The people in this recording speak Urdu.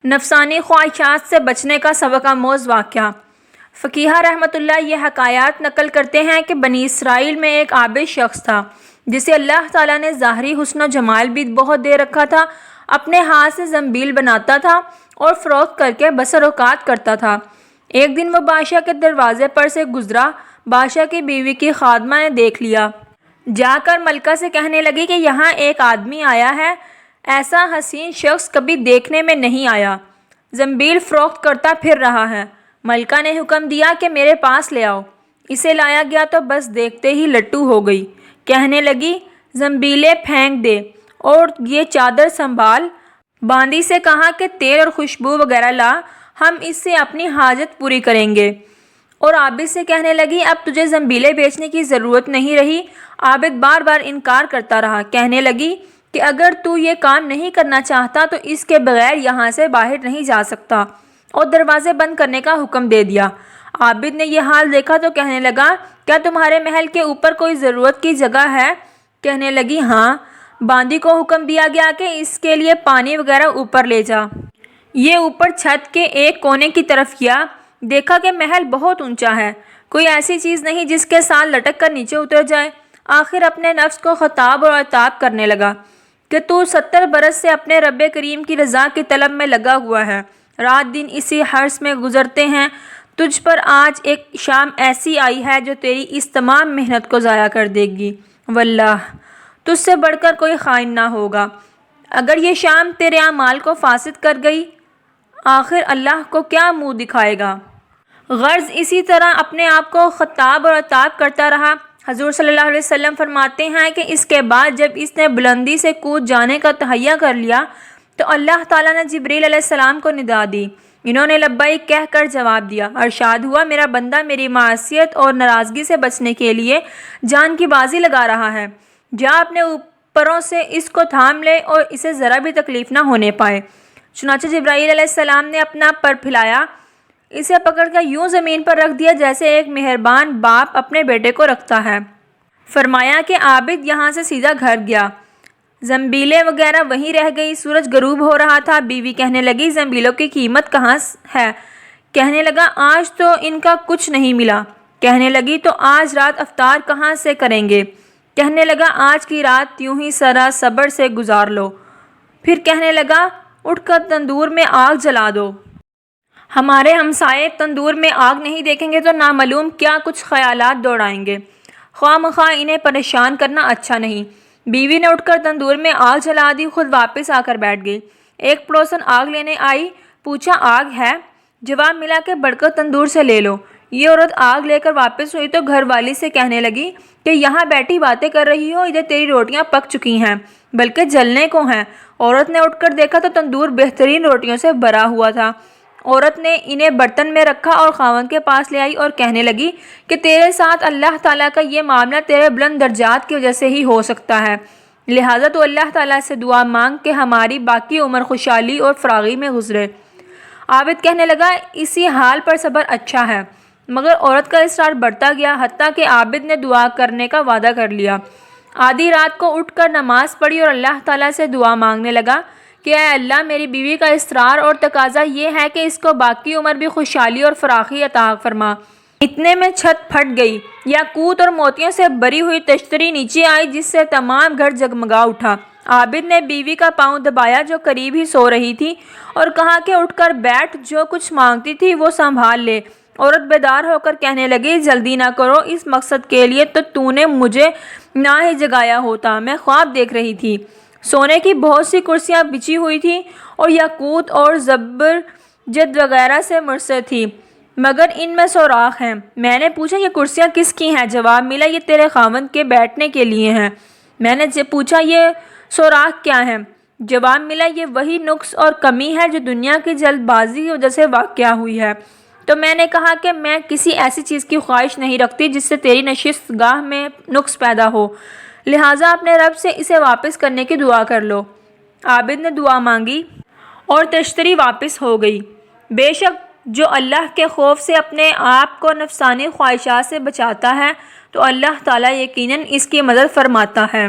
نفسانی خواہشات سے بچنے کا سبق آموز واقعہ۔ فقیہ رحمۃ اللہ یہ حکایات نقل کرتے ہیں کہ بنی اسرائیل میں ایک عابد شخص تھا جسے اللہ تعالیٰ نے ظاہری حسن و جمال بھی بہت دے رکھا تھا۔ اپنے ہاتھ سے زنبیل بناتا تھا اور فروخت کر کے بسر اوقات کرتا تھا۔ ایک دن وہ بادشاہ کے دروازے پر سے گزرا۔ بادشاہ کی بیوی کی خادمہ نے دیکھ لیا، جا کر ملکہ سے کہنے لگی کہ یہاں ایک آدمی آیا ہے، ایسا حسین شخص کبھی دیکھنے میں نہیں آیا، زنبیل فروخت کرتا پھر رہا ہے۔ ملکہ نے حکم دیا کہ میرے پاس لے آؤ۔ اسے لایا گیا تو بس دیکھتے ہی لٹو ہو گئی۔ کہنے لگی، زنبیلیں پھینک دے اور یہ چادر سنبھال۔ باندی سے کہا کہ تیل اور خوشبو وغیرہ لا، ہم اس سے اپنی حاجت پوری کریں گے۔ اور عابد سے کہنے لگی، اب تجھے زنبیلیں بیچنے کی ضرورت نہیں رہی۔ عابد بار بار انکار کرتا رہا۔ کہنے لگی کہ اگر تو یہ کام نہیں کرنا چاہتا تو اس کے بغیر یہاں سے باہر نہیں جا سکتا، اور دروازے بند کرنے کا حکم دے دیا۔ عابد نے یہ حال دیکھا تو کہنے لگا، کیا تمہارے محل کے اوپر کوئی ضرورت کی جگہ ہے؟ کہنے لگی، ہاں۔ باندی کو حکم دیا گیا کہ اس کے لیے پانی وغیرہ اوپر لے جا۔ یہ اوپر چھت کے ایک کونے کی طرف کیا۔ دیکھا کہ محل بہت اونچا ہے، کوئی ایسی چیز نہیں جس کے ساتھ لٹک کر نیچے اتر جائے۔ آخر اپنے نفس کو خطاب اور عتاب کرنے لگا کہ تو 70 برس سے اپنے رب کریم کی رضا کی طلب میں لگا ہوا ہے، رات دن اسی حرص میں گزرتے ہیں، تجھ پر آج ایک شام ایسی آئی ہے جو تیری اس تمام محنت کو ضائع کر دے گی۔ واللہ تجھ سے بڑھ کر کوئی خائن نہ ہوگا۔ اگر یہ شام تیرے اعمال کو فاسد کر گئی، آخر اللہ کو کیا منہ دکھائے گا؟ غرض اسی طرح اپنے آپ کو خطاب اور عتاب کرتا رہا۔ حضور صلی اللہ علیہ وسلم فرماتے ہیں کہ اس کے بعد جب اس نے بلندی سے کود جانے کا تہیہ کر لیا تو اللہ تعالیٰ نے جبریل علیہ السلام کو ندا دی۔ انہوں نے لبیک کہہ کر جواب دیا۔ ارشاد ہوا، میرا بندہ میری معصیت اور ناراضگی سے بچنے کے لیے جان کی بازی لگا رہا ہے، جا اپنے اوپروں سے اس کو تھام لے اور اسے ذرا بھی تکلیف نہ ہونے پائے۔ چنانچہ جبرائیل علیہ السلام نے اپنا پر پھیلایا، اسے پکڑ کر یوں زمین پر رکھ دیا جیسے ایک مہربان باپ اپنے بیٹے کو رکھتا ہے۔ فرمایا کہ عابد یہاں سے سیدھا گھر گیا، زنبیلیں وغیرہ وہیں رہ گئی۔ سورج غروب ہو رہا تھا۔ بیوی کہنے لگی، زنبیلوں کی قیمت کہاں ہے؟ کہنے لگا، آج تو ان کا کچھ نہیں ملا۔ کہنے لگی، تو آج رات افطار کہاں سے کریں گے؟ کہنے لگا، آج کی رات یوں ہی ذرا صبر سے گزار لو۔ پھر کہنے لگا، اٹھ کر تندور میں آگ جلا دو۔ ہمارے ہمسائے تندور میں آگ نہیں دیکھیں گے تو نامعلوم کیا کچھ خیالات دوڑائیں گے، خواہ مخواہ انہیں پریشان کرنا اچھا نہیں۔ بیوی نے اٹھ کر تندور میں آگ جلا دی، خود واپس آ کر بیٹھ گئی۔ ایک پڑوسن آگ لینے آئی، پوچھا، آگ ہے؟ جواب ملا کہ بڑھ کر تندور سے لے لو۔ یہ عورت آگ لے کر واپس ہوئی تو گھر والی سے کہنے لگی کہ یہاں بیٹھی باتیں کر رہی ہو، ادھر تیری روٹیاں پک چکی ہیں بلکہ جلنے کو ہیں۔ عورت نے اٹھ کر دیکھا تو تندور بہترین روٹیوں سے بھرا ہوا تھا۔ عورت نے انہیں برتن میں رکھا اور خاوند کے پاس لے آئی اور کہنے لگی کہ تیرے ساتھ اللہ تعالیٰ کا یہ معاملہ تیرے بلند درجات کی وجہ سے ہی ہو سکتا ہے، لہٰذا تو اللہ تعالیٰ سے دعا مانگ کہ ہماری باقی عمر خوشحالی اور فراغی میں گزرے۔ عابد کہنے لگا، اسی حال پر صبر اچھا ہے، مگر عورت کا اصرار بڑھتا گیا، حتیٰ کہ عابد نے دعا کرنے کا وعدہ کر لیا۔ آدھی رات کو اٹھ کر نماز پڑھی اور اللہ تعالیٰ سے دعا مانگنے لگا کہ اے اللہ، میری بیوی کا اصرار اور تقاضا یہ ہے کہ اس کو باقی عمر بھی خوشحالی اور فراخی عطا فرما۔ اتنے میں چھت پھٹ گئی، یاقوت اور موتیوں سے بھری ہوئی تشتری نیچے آئی جس سے تمام گھر جگمگا اٹھا۔ عابد نے بیوی کا پاؤں دبایا جو قریب ہی سو رہی تھی اور کہا کہ اٹھ کر بیٹھ، جو کچھ مانگتی تھی وہ سنبھال لے۔ عورت بیدار ہو کر کہنے لگی، جلدی نہ کرو، اس مقصد کے لیے تو نے مجھے نہ ہی جگایا ہوتا، میں خواب دیکھ رہی تھی۔ سونے کی بہت سی کرسیاں بچھی ہوئی تھیں اور یاقوت اور زبرجد وغیرہ سے مرصع تھی، مگر ان میں سوراخ ہیں۔ میں نے پوچھا، یہ کرسیاں کس کی ہیں؟ جواب ملا، یہ تیرے خاوند کے بیٹھنے کے لیے ہیں۔ میں نے پوچھا، یہ سوراخ کیا ہیں؟ جواب ملا، یہ وہی نقص اور کمی ہے جو دنیا کی جلد بازی کی وجہ سے واقع ہوئی ہے۔ تو میں نے کہا کہ میں کسی ایسی چیز کی خواہش نہیں رکھتی جس سے تیری نشست گاہ میں نقص پیدا ہو، لہٰذا اپنے رب سے اسے واپس کرنے کی دعا کر لو۔ عابد نے دعا مانگی اور تشتری واپس ہو گئی۔ بے شک جو اللہ کے خوف سے اپنے آپ کو نفسانی خواہشات سے بچاتا ہے تو اللہ تعالیٰ یقیناً اس کی مدد فرماتا ہے۔